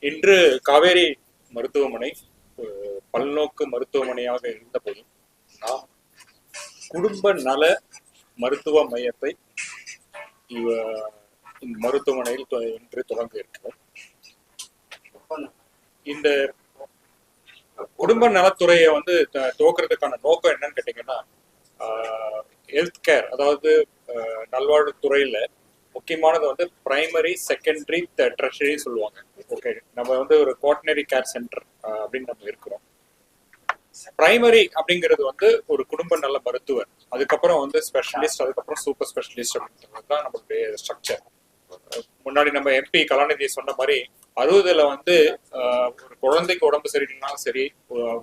இன்று காவேரி மருத்துவமனை பல்நோக்கு மருத்துவமனையாக இருந்தபோதும் நாம் குடும்ப நல மருத்துவ மையத்தை இந்த மருத்துவமனையில் இன்று தொடங்க இருக்கிறோம். இந்த குடும்ப நலத்துறையை துவக்கிறதுக்கான நோக்கம் என்னன்னு கேட்டீங்கன்னா, ஹெல்த் கேர், அதாவது நல்வாழ்வுத்துறையில முக்கியமானது பிரைமரி, செகண்டரி, டெர்ஷரி சொல்லுவாங்க. ஓகே, நம்ம ஒரு குவாட்டர்னரி கேர் சென்டர் அப்படின்னு நம்ம இருக்கிறோம். பிரைமரி அப்படிங்கிறது ஒரு குடும்ப நல மருத்துவர், அதுக்கப்புறம் ஸ்பெஷலிஸ்ட், அதுக்கப்புறம் சூப்பர் ஸ்பெஷலிஸ்ட் அப்படிங்கிறது தான் நம்மளுடைய ஸ்ட்ரக்சர். முன்னாடி நம்ம எம்பி கலாநிதி சொன்ன மாதிரி 60ல ஒரு குழந்தைக்கு உடம்பு சரியில்லைனாலும் சரி,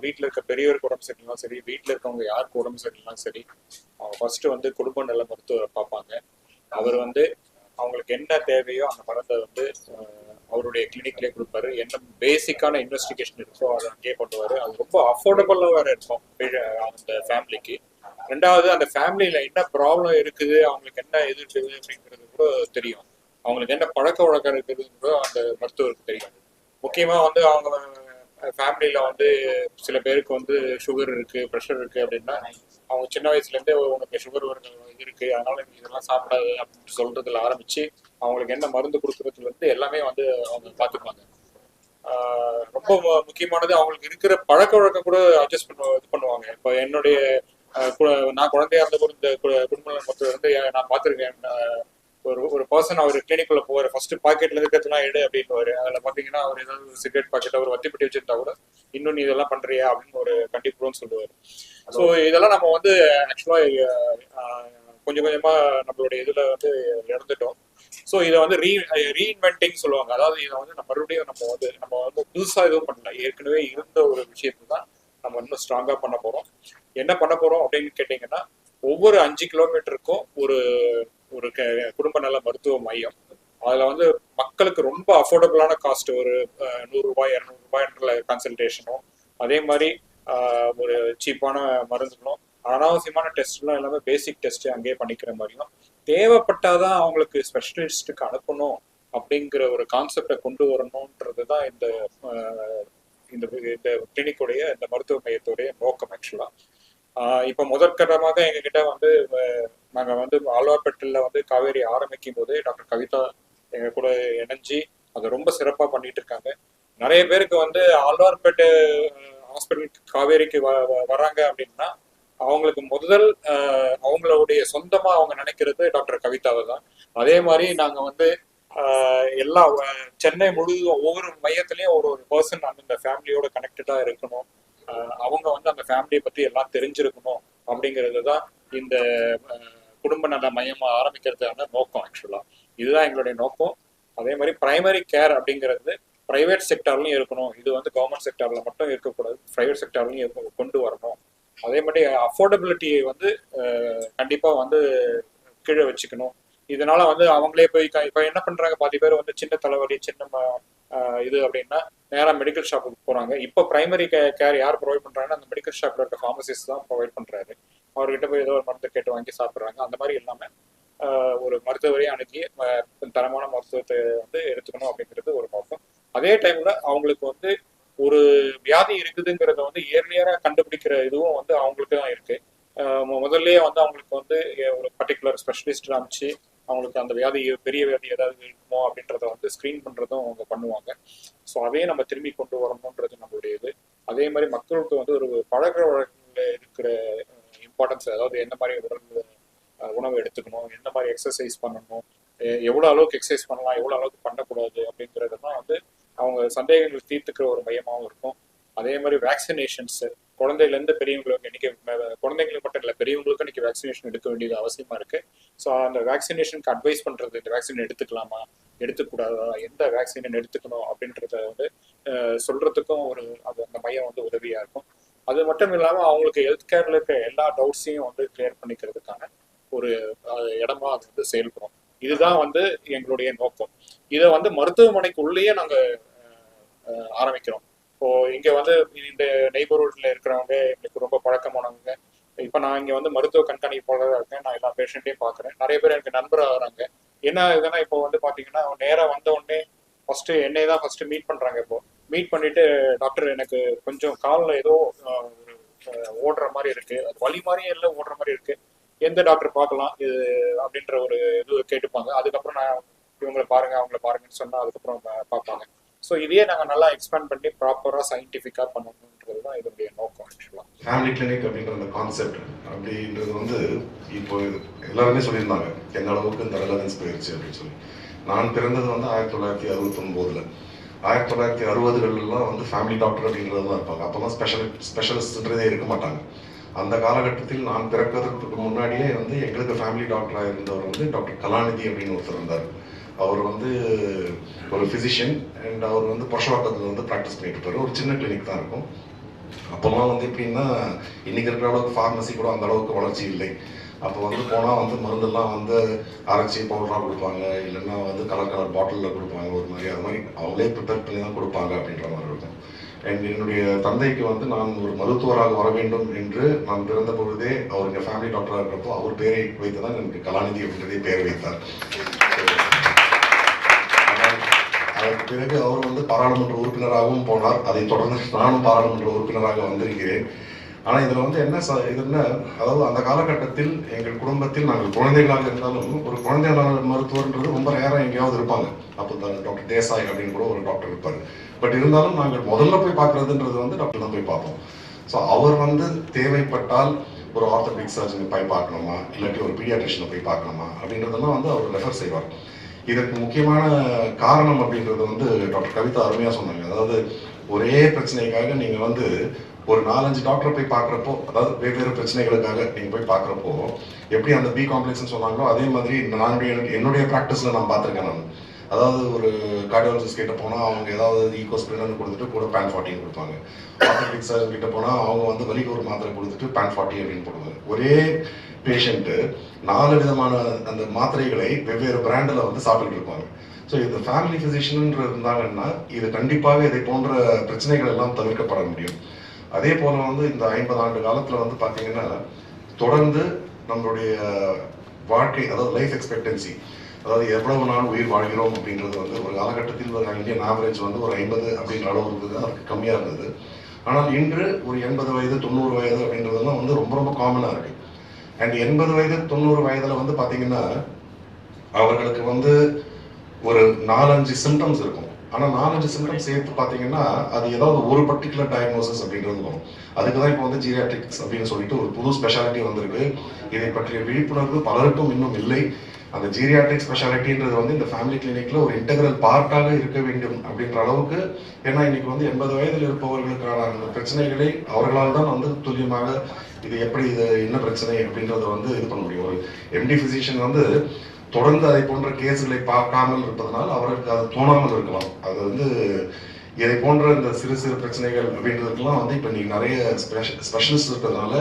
வீட்டுல இருக்க பெரியவருக்கு உடம்பு சரியில்லைனாலும் சரி, வீட்டுல இருக்கவங்க யாருக்கு உடம்பு சரியில்லைனாலும் சரி, அவங்க ஃபர்ஸ்ட் குடும்ப நல மருத்துவர் பார்ப்பாங்க. அவர் அவங்களுக்கு என்ன தேவையோ அந்த மருந்தை அவருடைய கிளினிக்லேயே கொடுப்பாரு. என்ன பேசிக்கான இன்வெஸ்டிகேஷன் இருக்கோ அதை அங்கேயே பண்ணுவாரு. அது ரொம்ப அஃபோர்டபுளா வேற இருக்கும் அந்த ஃபேமிலிக்கு. ரெண்டாவது, அந்த ஃபேமிலியில என்ன ப்ராப்ளம் இருக்குது, அவங்களுக்கு என்ன இது இருக்குது அப்படிங்கிறது கூட தெரியும். அவங்களுக்கு என்ன பழக்க வழக்கம் இருக்குதுன்னு கூட அந்த மருத்துவருக்கு தெரியும். முக்கியமா அவங்க ஃபேமிலியில சில பேருக்கு சுகர் இருக்கு, ப்ரெஷர் இருக்கு அப்படின்னா, அவங்க சின்ன வயசுல இருந்தே உனக்கு சுகர் இது இருக்கு, அதனால நீ இதெல்லாம் சாப்பிடாது அப்படின்னு சொல்றதுல ஆரம்பிச்சு அவங்களுக்கு என்ன மருந்து கொடுக்கறதுல இருந்து எல்லாமே அவங்க பார்த்துப்பாங்க. ரொம்ப முக்கியமானது, அவங்களுக்கு இருக்கிற பழக்க வழக்கம் கூட அட்ஜஸ்ட் இது பண்ணுவாங்க. இப்போ என்னுடைய நான் குழந்தையா இருந்தபோது இந்த குடும்ப மருத்துவர் நான் பார்த்துருக்கேன். ஒரு பர்சன் அவர் கிளினிக்குள்ள போவார், ஃபர்ஸ்ட் பாக்கெட்ல இருக்கிறதுலாம் எடு அப்படின்னு. அதுல பாத்தீங்கன்னா அவர் ஏதாவது சிகரெட் பாக்கெட் ஒரு வத்தி பெட்டி வச்சிருந்தா கூட இன்னும் நீ இதெல்லாம் பண்றியா அப்படின்னு ஒரு கண்டிப்புன்னு சொல்லுவார். ஸோ இதெல்லாம் நம்ம ஆக்சுவலா கொஞ்சம் கொஞ்சமா நம்மளுடைய இதுல இழந்துட்டோம். ஸோ இதை ரீஇன்வென்டிங் சொல்லுவாங்க. அதாவது இதை நம்ம மறுபடியும் நம்ம புதுசா எதுவும் பண்ணல, ஏற்கனவே இருந்த ஒரு விஷயத்தை தான் நம்ம இன்னும் ஸ்ட்ராங்கா பண்ண போறோம். என்ன பண்ண போறோம் அப்படின்னு கேட்டீங்கன்னா, ஒவ்வொரு 5 கிலோமீட்டருக்கும் ஒரு ஒரு குடும்ப நல மருத்துவ மையம். அதுல மக்களுக்கு ரொம்ப அஃபோர்டபுளான காஸ்ட், ஒரு 100 ரூபாய் 200 ரூபாய் கன்சல்டேஷனும், அதே மாதிரி ஒரு சீப்பான மருந்துகளும், அனாவசியமான டெஸ்ட்லாம் எல்லாமே பேசிக் டெஸ்ட் அங்கேயே பண்ணிக்கிற மாதிரியும், தேவைப்பட்டாதான் அவங்களுக்கு ஸ்பெஷலிஸ்டுக்கு அனுப்பணும் அப்படிங்கிற ஒரு கான்செப்டை கொண்டு வரணும்ன்றது தான் இந்த இந்த கிளினிக்குடைய, இந்த மருத்துவ மையத்துடைய நோக்கம் ஆக்சுவலா. இப்ப முதற்கட்டமாக எங்ககிட்ட நாங்க ஆழ்வார்பேட்டில் காவேரி ஆரம்பிக்கும் போது டாக்டர் கவிதா எங்க கூட இணைஞ்சு அதை ரொம்ப சிறப்பா பண்ணிட்டு இருக்காங்க. நிறைய பேருக்கு ஆழ்வார்பேட்டு ஹாஸ்பிட்டலுக்கு காவேரிக்கு வராங்க அப்படின்னா அவங்களுக்கு முதல் அவங்களுடைய சொந்தமா அவங்க நினைக்கிறது டாக்டர் கவிதாவை தான். அதே மாதிரி நாங்க எல்லா சென்னை முழுவதும் ஒவ்வொரு மையத்திலயும் ஒரு ஒரு பர்சன் அந்த ஃபேமிலியோட கனெக்டடா இருக்கணும், அவங்க அந்த ஃபேமிலியை பத்தி எல்லாம் தெரிஞ்சிருக்கணும் அப்படிங்கிறது தான் இந்த குடும்ப நல மையமா ஆரம்பிக்கிறதுக்கான நோக்கம் ஆக்சுவலா. இதுதான் எங்களுடைய நோக்கம். அதே மாதிரி பிரைமரி கேர் அப்படிங்கிறது பிரைவேட் செக்டார்லயும் இருக்கணும். இது கவர்மெண்ட் செக்டார்ல மட்டும் இருக்கக்கூடாது, பிரைவேட் செக்டார்லயும் கொண்டு வரணும். அதே மாதிரி அஃபோர்டபிலிட்டியை கண்டிப்பா கீழே வச்சுக்கணும். இதனால அவங்களே போய் இப்ப என்ன பண்றாங்க, பாதி பேர் சின்ன தலைவலி, சின்ன இது அப்படின்னா நேரா மெடிக்கல் ஷாப்புக்கு போறாங்க. இப்போ பிரைமரி கேர் யார் ப்ரொவைட் பண்றாங்கன்னா அந்த மெடிக்கல் ஷாப்ல இருக்க ஃபார்மசிஸ்ட் தான் ப்ரொவைட் பண்றாரு. அவர்கிட்ட போய் ஏதோ ஒரு மருந்து கேட்டு வாங்கி சாப்பிடுறாங்க. அந்த மாதிரி இல்லாம ஒரு மருத்துவரையும் அணுகி தரமான மருத்துவத்தை எடுத்துக்கணும் அப்படிங்கிறது ஒரு நோக்கம். அதே டைம்ல அவங்களுக்கு ஒரு வியாதி இருக்குதுங்கிறத இயர்லியரா கண்டுபிடிக்கிற இதுவும் அவங்களுக்கு தான் இருக்கு. முதல்லயே அவங்களுக்கு ஒரு பர்டிகுலர் ஸ்பெஷலிஸ்ட் அமைச்சு அவங்களுக்கு அந்த வியாதி, பெரிய வியாதி ஏதாவது இருக்குமோ அப்படின்றத ஸ்கிரீன் பண்றதும் அவங்க பண்ணுவாங்க. ஸோ அதையே நம்ம திரும்பி கொண்டு வரணுன்றது நம்மளுடைய இது. அதே மாதிரி மக்களுக்கு ஒரு பழக்க வழக்கங்கள்ல இருக்கிற இம்பார்ட்டன்ஸ், அதாவது எந்த மாதிரி உணவு எடுத்துக்கணும், எந்த மாதிரி எக்ஸசைஸ் பண்ணணும், எவ்வளவு அளவுக்கு எக்ஸசைஸ் பண்ணலாம், எவ்வளவு அளவுக்கு பண்ணக்கூடாது அப்படிங்கிறதெல்லாம் அவங்க சந்தேகங்கள் தீர்த்துக்கிற ஒரு மையமாகவும் இருக்கும். அதே மாதிரி வேக்சினேஷன்ஸ், குழந்தையில இருந்து பெரியவங்களுக்கு இன்னைக்கு, குழந்தைங்களுக்கு மட்டும் இல்லை பெரியவங்களுக்கும் இன்னைக்கு வேக்சினேஷன் எடுக்க வேண்டியது அவசியமா இருக்கு. ஸோ அந்த வேக்சினேஷனுக்கு அட்வைஸ் பண்றது, இந்த வேக்சின் எடுத்துக்கலாமா, எடுத்துக்கூடாதா, எந்த வேக்சின் எடுத்துக்கணும் அப்படின்றத சொல்றதுக்கும் ஒரு அந்த மையம் உதவியா இருக்கும். அது மட்டும் இல்லாம அவங்களுக்கு ஹெல்த் கேர்ல இருக்க எல்லா டவுட்ஸையும் கிளியர் பண்ணிக்கிறதுக்கான ஒரு இடமா அது செயல்படும். இதுதான் எங்களுடைய நோக்கம். இதை மருத்துவமனைக்கு உள்ளேயே நாங்க ஆரம்பிக்கிறோம். இப்போ இங்க இந்த நெய்பர்ஹுட்ல இருக்கிறவங்க எங்களுக்கு ரொம்ப பழக்கமானவங்க. இப்ப நான் இங்க மருத்துவ கண்காணிப்பாளராக இருக்கேன். நான் எல்லா பேஷண்ட்டையும் பாக்குறேன். நிறைய பேர் எனக்கு நண்பர் ஆகுறாங்க. என்ன இதுன்னா இப்போ பாத்தீங்கன்னா நேரா வந்த உடனே ஃபர்ஸ்ட் என்னை தான் ஃபர்ஸ்ட் மீட் பண்றாங்க. இப்போ மீட் பண்ணிட்டு டாக்டர் எனக்கு கொஞ்சம் காலில் ஏதோ ஓடுற மாதிரி இருக்கு, அது வலி மாதிரியே இல்லை, ஓடுற மாதிரி இருக்கு, எந்த டாக்டர் பார்க்கலாம் இது அப்படின்ற ஒரு இது கேட்டுப்பாங்க. அதுக்கப்புறம் நான் இவங்களை பாருங்க அவங்கள பாருங்கன்னு சொன்னா அதுக்கப்புறம் பார்ப்பாங்க. ஸோ இதையே நாங்கள் நல்லா எக்ஸ்பேண்ட் பண்ணி ப்ராப்பராக சயின்டிஃபிக்காக பண்ணணுன்றது தான் இதனுடைய நோக்கம். ஆக்சுவலாக ஃபேமிலி கிளினிக் அப்படின்ற அந்த கான்செப்ட் அப்படின்றது வந்து இப்போ எல்லாருமே சொல்லியிருந்தாங்க எந்த அளவுக்கு இந்த ரெலவன்ஸ் போயிடுச்சு அப்படின்னு சொல்லி. நான் பிறந்தது வந்து 1969. 1960களெல்லாம் வந்து ஃபேமிலி டாக்டர் அப்படின்றது தான் இருப்பாங்க. அப்போதான் ஸ்பெஷலிஸ்ட்ன்றதே இருக்க மாட்டாங்க. அந்த காலகட்டத்தில் நான் பிறப்பதற்கு முன்னாடியே வந்து எங்களுக்கு ஃபேமிலி டாக்டராக இருந்தவர் வந்து டாக்டர் கலாநிதி அப்படின்னு ஒருத்தர் இருந்தார். அவர் வந்து ஒரு ஃபிசிஷியன் அண்ட் அவர் வந்து புருஷவாக்கத்தில் வந்து ப்ராக்டிஸ் பண்ணிட்டு இருப்பார். ஒரு சின்ன கிளினிக் தான் இருக்கும். அப்போல்லாம் வந்து எப்படின்னா இன்னைக்கு இருக்கிற அளவுக்கு ஃபார்மசி கூட அந்த அளவுக்கு வளர்ச்சி இல்லை. அப்போ வந்து போனால் வந்து மருந்தெல்லாம் வந்து அரைச்சி பவுடராக கொடுப்பாங்க, இல்லைன்னா வந்து கலர் கலர் பாட்டிலில் கொடுப்பாங்க, ஒரு மாதிரி அது மாதிரி அவங்களே ப்ரிப்பேர் பண்ணி தான் கொடுப்பாங்க அப்படின்ற மாதிரி இருக்கும். அண்ட் என்னுடைய தந்தைக்கு வந்து நான் ஒரு மருத்துவராக வர வேண்டும் என்று நான் பிறந்த பொழுதே அவர் எங்கள் ஃபேமிலி டாக்டராக இருக்கிறப்போ அவர் பேரை வைத்து தான் எனக்கு கலாநிதி அப்படின்றதே பேரை வைத்தார். அதற்கு பிறகு அவர் வந்து பாராளுமன்ற உறுப்பினராகவும் போனார். அதை தொடர்ந்து நானும் பாராளுமன்ற உறுப்பினராக வந்திருக்கிறேன். ஆனால் இதில் வந்து இது என்ன, அதாவது அந்த காலகட்டத்தில் எங்கள் குடும்பத்தில் நாங்கள் குழந்தைகளாக இருந்தாலும் ஒரு குழந்தை நல மருத்துவர்ன்றது ரொம்ப ரேராக எங்கேயாவது இருப்பாங்க. அப்போ டாக்டர் தேசாய் அப்படின்னு கூட ஒரு டாக்டர் இருப்பார். பட் இருந்தாலும் நாங்கள் முதல்ல போய் பார்க்கறதுன்றது வந்து டாக்டர் தான் போய் பார்ப்போம். ஸோ அவர் வந்து தேவைப்பட்டால் ஒரு ஆர்த்தோபெடிக் சர்ஜனை போய் பார்க்கணுமா, இல்லாட்டி ஒரு பீடியாட்ரிஷனை போய் பார்க்கணுமா அப்படின்றதெல்லாம் வந்து அவர் ரெஃபர் செய்வார். இதற்கு முக்கியமான காரணம் அப்படின்றது வந்து டாக்டர் கவிதா அருமையாக சொன்னாங்க. அதாவது ஒரே பிரச்சனைக்காக நீங்கள் வந்து ஒரு 4-5 டாக்டரை போய் பார்க்குறப்போ, அதாவது வெவ்வேறு பிரச்சனைகளுக்காக நீங்கள் போய் பார்க்குறப்போ எப்படி அந்த பி காம்ப்ளெக்ஸ்ன்னு சொன்னாங்களோ அதே மாதிரி என்னுடைய ப்ராக்டிஸில் நான் பார்த்துருக்கேன். நான் அதாவது ஒரு கார்டியாலஜிஸ்ட் கிட்ட போனால் அவங்க ஏதாவது ஈகோஸ்பிரின்னு கொடுத்துட்டு கூட PAN40 கொடுப்பாங்க. ஆர்த்தோபெடிக் சர்ஜன் கிட்ட போனால் அவங்க வந்து வலிக்கு ஒரு மாத்திரை கொடுத்துட்டு PAN40 அப்படின்னு போடுவாங்க. ஒரே பேஷண்ட்டு 4 விதமான அந்த மாத்திரைகளை வெவ்வேறு பிராண்டில் வந்து சாப்பிட்டு இருப்பாங்க. ஸோ இது ஃபேமிலி ஃபிசிஷியன் இருந்தாங்கன்னா இது கண்டிப்பாக இதை போன்ற பிரச்சனைகள் எல்லாம் தவிர்க்கப்பட முடியும். அதே போல வந்து இந்த 50 ஆண்டு காலத்தில் வந்து பார்த்தீங்கன்னா தொடர்ந்து நம்மளுடைய வாழ்க்கை, அதாவது லைஃப் எக்ஸ்பெக்டன்சி, அதாவது எவ்வளவு நாள் உயிர் வாழ்கிறோம் அப்படின்றது வந்து ஒரு காலகட்டத்தில் ஒரு இந்தியன் ஆவரேஜ் வந்து ஒரு 50 அப்படின்ற அளவு இருந்தது, அதுக்கு கம்மியாக இருந்தது. ஆனால் இன்று ஒரு 80 வயது 90 வயது அப்படின்றதெல்லாம் வந்து ரொம்ப ரொம்ப காமனாக இருக்கு. அண்ட் 80 வயது 90 வயதுல வந்து பார்த்தீங்கன்னா அவர்களுக்கு வந்து ஒரு 4-5 சிம்டம்ஸ் இருக்கும். ஆனால் 4-5 சிம்டம்ஸ் சேர்த்து பார்த்தீங்கன்னா அது ஏதாவது ஒரு பர்டிகுலர் டயக்னோசிஸ் அப்படின்றது வரும். அதுக்கு தான் இப்போ வந்து ஜீரியாட்ரிக்ஸ் அப்படின்னு சொல்லிட்டு ஒரு புது ஸ்பெஷாலிட்டி வந்திருக்கு. இதை பற்றிய விழிப்புணர்வு பலருக்கும் இன்னும் இல்லை. அந்த ஜீரியாட்ரிக் ஸ்பெஷாலிட்டின்றது வந்து இந்த ஃபேமிலி கிளினிக்ல ஒரு இன்டெகிரல் பார்ட்டாக இருக்க வேண்டும் அப்படின்ற அளவுக்கு. ஏன்னா இன்னைக்கு வந்து 80 வயதில் இருப்பவர்களுக்கான அந்த பிரச்சனைகளை அவர்களால் தான் வந்து துல்லியமாக இது எப்படி, இது என்ன பிரச்சனை அப்படின்றத வந்து இது பண்ண முடியும். ஒரு எம்டி பிசிஷியன் வந்து தொடர்ந்து அதை போன்ற கேஸுகளை பார்க்காமல் இருப்பதனால் அவருக்கு அது தோணாமல் இருக்கலாம். அது வந்து இதை போன்ற இந்த சிறு சிறு பிரச்சனைகள் அப்படின்றதுக்கெல்லாம் வந்து இப்போ இன்னைக்கு நிறைய ஸ்பெஷலிஸ்ட் இருக்கிறதுனால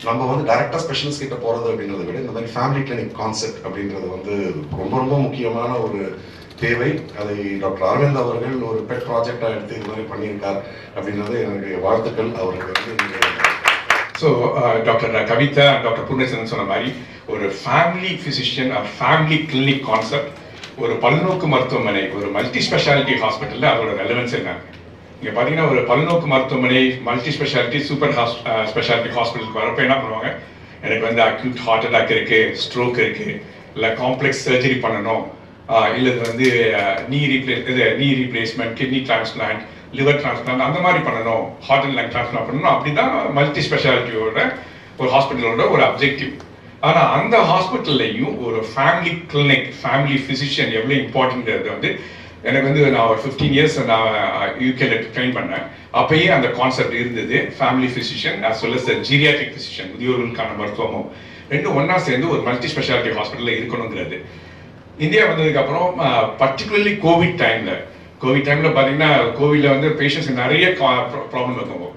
நம்ம வந்து டைரக்டா ஸ்பெஷலிஸ்ட் கிட்ட போறது அப்படின்றத விட இந்த மாதிரி ஃபேமிலி கிளினிக் கான்செப்ட் அப்படின்றது வந்து ரொம்ப ரொம்ப முக்கியமான ஒரு தேவை. அதை டாக்டர் அரவிந்த் அவர்கள் ஒரு பெட் ப்ராஜெக்டா எடுத்து இது மாதிரி பண்ணியிருக்கார் அப்படின்றது என்னுடைய வாழ்த்துக்கள் அவருக்கு வந்து. ஸோ டாக்டர் கவிதா, டாக்டர் பூர்ணச்சந்திரன் சொன்ன மாதிரி ஒரு family physician, family clinic concept ஒரு பல்நோக்கு மருத்துவமனை, ஒரு மல்டி ஸ்பெஷாலிட்டி ஹாஸ்பிட்டலில் அதோட ரெலவன்ஸ் என்ன? இங்கே பார்த்தீங்கன்னா ஒரு பல்நோக்கு மருத்துவமனை, மல்டி ஸ்பெஷாலிட்டி, சூப்பர் ஸ்பெஷாலிட்டி ஹாஸ்பிட்டலுக்கு வரப்போ என்ன பண்ணுவாங்க, எனக்கு வந்து அக்யூட் ஹார்ட் அட்டாக் இருக்குது, ஸ்ட்ரோக் இருக்குது, இல்லை காம்ப்ளெக்ஸ் சர்ஜரி பண்ணணும், இல்லை வந்து knee replacement, kidney transplant, liver transplant அந்த மாதிரி பண்ணணும், ஹார்ட் அண்ட் லங் டிரான்ஸ்பிளான்ட் பண்ணணும். அப்படி தான் மல்டி ஸ்பெஷாலிட்டியோட ஒரு ஹாஸ்பிட்டலோட ஒரு அப்ஜெக்டிவ். ஆனால் அந்த ஹாஸ்பிட்டல்லையும் ஒரு ஃபேமிலி கிளினிக், ஃபேமிலி ஃபிசிஷியன் எவ்வளோ இம்பார்ட்டன்ட் வந்து எனக்கு வந்து நான் ஒரு 15 இயர்ஸ் நான் யூகேல ட்ரெயின் பண்ணேன். அப்பயே அந்த கான்செப்ட் இருந்தது. Family physician as well as geriatric physician, முதியோர்களுக்கான மருத்துவமும் ரெண்டும் ஒன்றா சேர்ந்து ஒரு மல்டி ஸ்பெஷாலிட்டி ஹாஸ்பிட்டலில் இருக்கணுங்கிறது. இந்தியா வந்ததுக்கப்புறம் பர்டிகுலர்லி கோவிட் டைமில் பார்த்தீங்கன்னா கோவிட்ல வந்து பேஷண்ட்ஸ்க்கு நிறைய ப்ராப்ளம் இருக்கும்.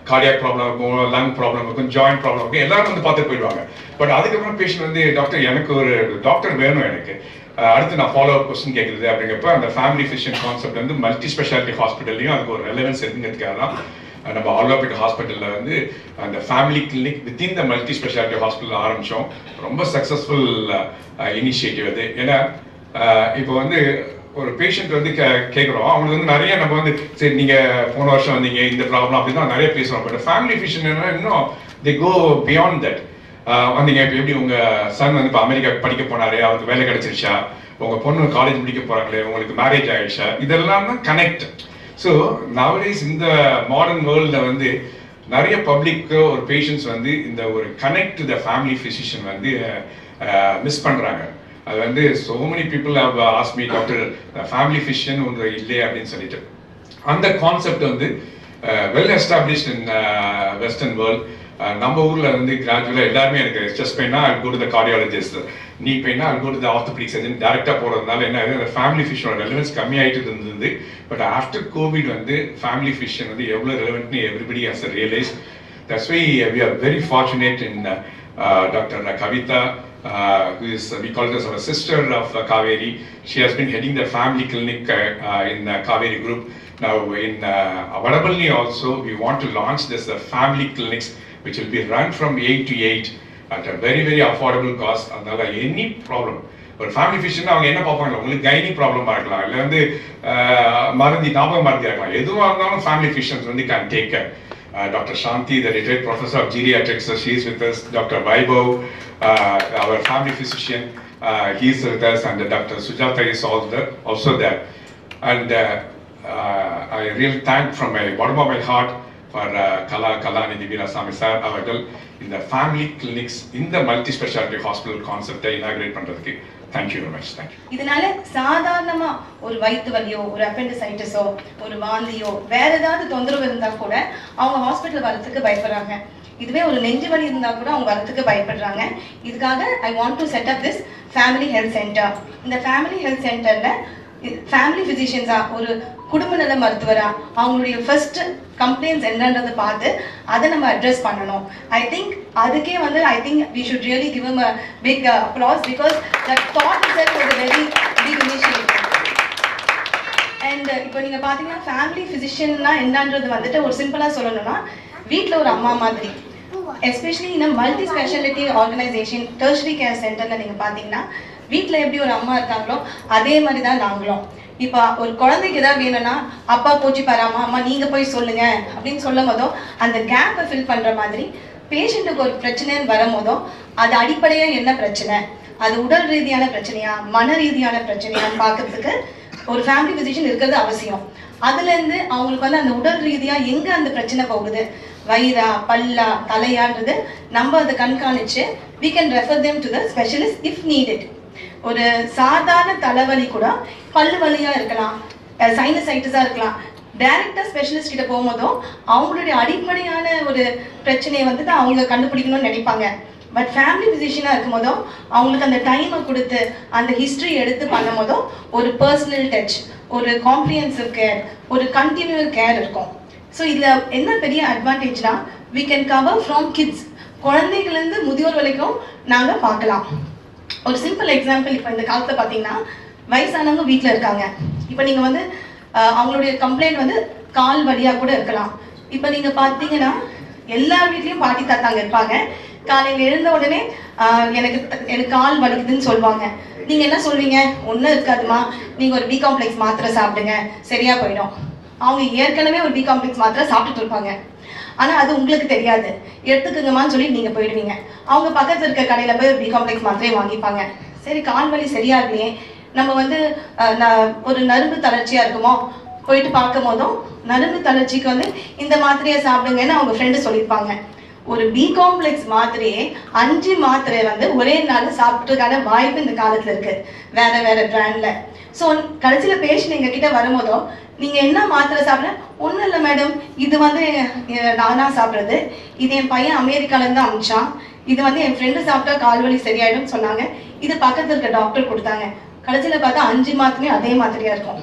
கார்டியாக் ப்ராப்ளம் இருக்கும், லங் ப்ராப்ளம் இருக்கும், ஜாயிண்ட் ப்ராப்ளம் இருக்கும், எல்லாரும் வந்து பார்த்துட்டு போயிடுவாங்க. பட் அதுக்கப்புறம் பேஷண்ட் வந்து டாக்டர் எனக்கு ஒரு டாக்டர் வேணும், எனக்கு அடுத்து நான் ஃபாலோ அப் கொஸ்டின் கேட்குறது அப்படிங்கிறப்ப அந்த ஃபேமிலி ஃபிசிஷியன் கான்செப்ட் வந்து மல்டி ஸ்பெஷாலிட்டி ஹாஸ்பிட்டல்லையும் அதுக்கு ஒரு ரெலவன்ஸ் இருக்குங்கிறதுக்காக தான் நம்ம ஆலோபேட் ஹாஸ்பிட்டலில் வந்து அந்த family clinic within the multi speciality hospital ஆரம்பித்தோம். ரொம்ப சக்ஸஸ்ஃபுல் இனிஷியேட்டிவ் அது. ஏன்னா இப்போ வந்து ஒரு பேஷண்ட் வந்து கேட்குறோம், அவங்களுக்கு வந்து நிறைய நம்ம வந்து சரி நீங்க போன வருஷம் வந்தீங்க இந்த ப்ராப்ளம் அப்படின்னு தான் நிறைய பேசுறோம். பட் ஃபேமிலி ஃபிசிஷியன் என்னன்னா இன்னும் தே கோ பியாண்ட் தட். வந்தீங்க இப்போ எப்படி உங்க சன் வந்து இப்போ அமெரிக்கா படிக்க போனாரு, அவருக்கு வேலை கிடைச்சிருச்சா, உங்க பொண்ணு காலேஜ் முடிக்க போறாங்களே, உங்களுக்கு மேரேஜ் ஆயிடுச்சா, இதெல்லாம் தான் கனெக்ட். ஸோ நவடேஸ் இந்த மாடர்ன் வேர்ல்டில் வந்து நிறைய பப்ளிக்கு ஒரு பேஷண்ட்ஸ் வந்து இந்த ஒரு connect to the family physician வந்து மிஸ் பண்ணுறாங்க. அது வந்து so many people have asked me, doctor family physician ஒன்று இல்லையே அப்படின்னு சொல்லிட்டு. அந்த கான்செப்ட் வந்து well established in western world. நம்ம ஊர்ல வந்து கிராஜுவலா எல்லாருமே எனக்கு செஸ்ட் பெயினா I go to the cardiologist, நீ பெயினா I go to the orthopaedic surgeon டைரக்டா போறதுனால என்ன ஆகுது, அந்த ஃபேமிலி ஃபிஷியனோட ரெலவென்ஸ் கம்மி ஆயிட்டு இருந்தது. பட் ஆஃப்டர் கோவிட் வந்து ஃபேமிலி ஃபிஷியன் வந்து எவ்வளவு ரெலவென்ட்னு everybody has realise. That's why we are very fortunate in doctor Kavitha, who is we call her as our sister of Kaveri. She has been heading the family clinic in Kaveri group. Now in Vadapalli also we want to launch this family clinics which will be run from 8 to 8 at a very very affordable cost. அதனால any problem ஒரு family ஃபிஷியன் அவங்க என்ன பார்ப்பாங்க, உங்களுக்கு கைனி ப்ராப்ளமா இருக்கலாம், இல்லை வந்து மருந்தி ஞாபகம் மருந்தியா இருக்கலாம், எதுவாக இருந்தாலும் ஃபேமிலி ஃபிஷியன்ஸ் வந்து can take care. Dr. Shanti, the retired professor of geriatrics, she is with us. Dr. Vaibhav, our family physician, he is with us, and Dr. Sujata is also there. And I really thank from my bottom of my heart for Kalanidhi Veerasamy sir avagal in the family clinics in the multi-specialty hospital concept inaugurate பண்றதுக்கு. Thank you very much. Thank you. இதனால சாதாரணமா ஒரு வயிற்று வலியோ, ஒரு அப்பெண்டிசைட்டிஸோ, ஒரு வாந்தியோ, வேற ஏதாவது தொந்தரவு இருந்தா கூட அவங்க ஹாஸ்பிட்டல் வரதுக்கு பயப்படுறாங்க. இதுவே ஒரு நெஞ்சு வலி இருந்தா கூட அவங்க வரதுக்கு பயப்படுறாங்க. இதுக்காக I want to set up this family health centre. இந்த ஃபேமிலி ஹெல்த் சென்டர்ல ஃபேமிலி ஃபிசிஷியன்ஸா, ஒரு குடும்ப நல மருத்துவரா அவங்களுடைய ஃபர்ஸ்ட் கம்ப்ளைண்ட்ஸ் என்னன்றதை பார்த்து அதை நம்ம அட்ரஸ் பண்ணணும். ஐ திங்க் அதுக்கே வந்து I think we should really give him a big applause because that thought itself was a very big initiative. And இப்போ நீங்க பாத்தீங்கன்னா ஃபேமிலி ஃபிசிஷியன்னா என்னன்றது வந்துட்டு ஒரு சிம்பிளா சொல்லணும்னா வீட்ல ஒரு அம்மா மாதிரி, எஸ்பெஷலி இந்த multi speciality organisation tertiary care சென்டர்ல நீங்க பாத்தீங்கன்னா வீட்ல எப்படி ஒரு அம்மா இருக்காங்களோ அதே மாதிரி தான் நாங்களும். இப்போ ஒரு குழந்தைக்கு ஏதாவது வேணும்னா அப்பா போச்சு பாராமா அம்மா நீங்க போய் சொல்லுங்க அப்படின்னு சொல்லும் போதோ அந்த கேப்பை ஃபில் பண்ற மாதிரி பேஷண்ட்டுக்கு ஒரு பிரச்சனைன்னு வரும் போதோ அது அடிப்படையா என்ன பிரச்சனை, அது உடல் ரீதியான பிரச்சனையா மன ரீதியான பிரச்சனையான்னு பார்க்கறதுக்கு ஒரு ஃபேமிலி ஃபிசிஷியன் இருக்கிறது அவசியம். அதுல இருந்து அவங்களுக்கு வந்து அந்த உடல் ரீதியா எங்க அந்த பிரச்சனை போகுது, வயிறா பல்லா தலையான்றது நம்ம அதை கண்காணிச்சு we can refer them to the specialist if needed. ஒரு சாதாரண தலைவலி கூட பல்லு வலியா இருக்கலாம், சைனசைட்டிஸா இருக்கலாம், டைரக்டா ஸ்பெஷலிஸ்ட் கிட்ட போகும்போதும் அவங்களுடைய அடிப்படையான ஒரு பிரச்சனையை வந்து தான் அவங்க கண்டுபிடிக்கணும்னு நினைப்பாங்க. பட் ஃபேமிலி ஃபிசிஷியனா இருக்கும் போதும் அவங்களுக்கு அந்த டைமை கொடுத்து அந்த ஹிஸ்டரி எடுத்து பண்ணும் போதும் ஒரு பர்சனல் டச், ஒரு காம்ப்ரிஹென்சிவ் கேர், ஒரு கண்டினியூவல் கேர் இருக்கும். ஸோ இதுல என்ன பெரிய அட்வான்டேஜ்னா we can cover from kids, குழந்தைகள்லேருந்து முதியோர் வரைக்கும் நாங்க பார்க்கலாம். ஒரு சிம்பிள் எக்ஸாம்பிள், இப்போ இந்த காலத்துல பாத்தீங்கன்னா வயசானவங்க வீட்டுல இருக்காங்க. இப்போ நீங்க வந்து அவங்களுடைய கம்ப்ளைண்ட் வந்து கால் வலியா கூட இருக்கலாம். இப்போ நீங்க பாத்தீங்கன்னா எல்லார் வீட்லயும் பாட்டி தாத்தாங்க இருப்பாங்க. காலையில எழுந்த உடனே எனக்கு கால் வலிக்குதுன்னு சொல்லுவாங்க. நீங்க என்ன சொல்வீங்க, ஒன்னும் இருக்காதுமா, நீங்க ஒரு பி காம்ப்ளெக்ஸ் மாத்திரை சாப்பிடுங்க சரியா போயிடும். அவங்க ஏற்கனவே ஒரு பி காம்ப்ளெக்ஸ் மாத்திரை சாப்பிட்டுட்டு இருப்பாங்க, ஆனா அது உங்களுக்கு தெரியாது, எடுத்துக்குங்கம்மான்னு சொல்லி நீங்க போயிடுவீங்க. அவங்க பக்கத்துல இருக்க கடையில போய் ஒரு பி காம்ப்ளெக்ஸ் மாத்திரையை வாங்கிப்பாங்க. சரி கால் வலி சரியா இல்லையே, நம்ம வந்து ஒரு நரம்பு தளர்ச்சியா இருக்குமோ போயிட்டு பார்க்கும் போதும் நரம்பு தளர்ச்சிக்கு வந்து இந்த மாத்திரையை சாப்பிடுங்கன்னு அவங்க ஃப்ரெண்டு சொல்லியிருப்பாங்க. ஒரு பி காம்ப்ளெக்ஸ் மாத்திரையே 5 மாத்திரையை வந்து ஒரே நாள் சாப்பிட்றதுக்கான வாய்ப்பு இந்த காலத்துல இருக்கு வேற வேற பிராண்ட்ல. ஸோ கடைசியில பேஷண்ட் எங்க கிட்ட வரும்போதோ நீங்க என்ன மாத்திரை சாப்பிட, ஒன்றும் இல்லை மேடம், இது வந்து நானா சாப்பிட்றது, இது என் பையன் அமெரிக்கால இருந்து அனுப்பிச்சான், இது வந்து என் ஃப்ரெண்டு சாப்பிட்டா கால்வலி சரியாயிடும் சொன்னாங்க, இது பக்கத்துல இருக்க டாக்டர் கொடுத்தாங்க. கடைசியில பார்த்தா 5 மாத்திரையும் அதே மாதிரியா இருக்கும்.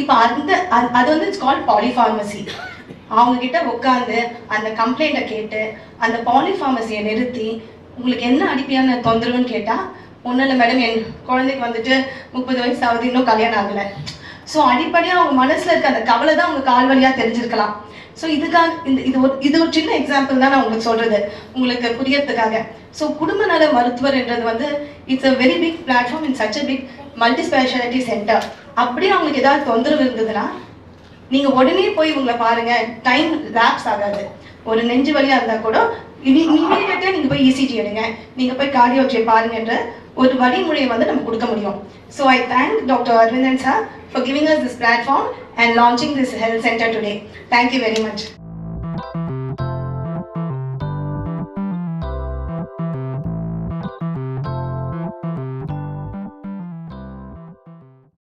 இப்போ அது வந்து இட்ஸ் கால்ட் பாலிஃபார்மசி. அவங்க கிட்ட உட்காந்து அந்த கம்ப்ளைண்ட்டை கேட்டு அந்த பாலிஃபார்மசியை நிறுத்தி உங்களுக்கு என்ன அடிப்படையான தொந்தரவுன்னு கேட்டா, ஒன்றும் இல்லை மேடம், என் குழந்தைக்கு வந்துட்டு 30 வயசு ஆகுது, இன்னும் கல்யாணம் ஆகலை. ஸோ அடிப்படையாக அவங்க மனசுல இருக்க அந்த கவலை தான் அவங்க கால் வழியா தெரிஞ்சிருக்கலாம். ஸோ இதுக்காக இது ஒரு சின்ன எக்ஸாம்பிள் தான் நான் உங்களுக்கு சொல்றது, உங்களுக்கு புரியறதுக்காக. ஸோ குடும்ப நல மருத்துவர் என்றது வந்து it's a very big platform in such a big multi speciality centre. அப்படியே அவங்களுக்கு ஏதாவது தொந்தரவு இருந்ததுன்னா நீங்க உடனே போய் இவங்களை பாருங்க, டைம் லாப்ஸ் ஆகாது. ஒரு நெஞ்சு வலியா இருந்தா கூட இமீடியட்டா நீங்க போய் இசிஜி எடுங்க, நீங்க போய் கார்டியோலஜியை பாருங்கன்ற ஒரு வழிமுறையை வந்து நம்ம கொடுக்க முடியும். So I thank Dr. Arvindan sir for giving us this platform and launching this health center today. Thank you very much.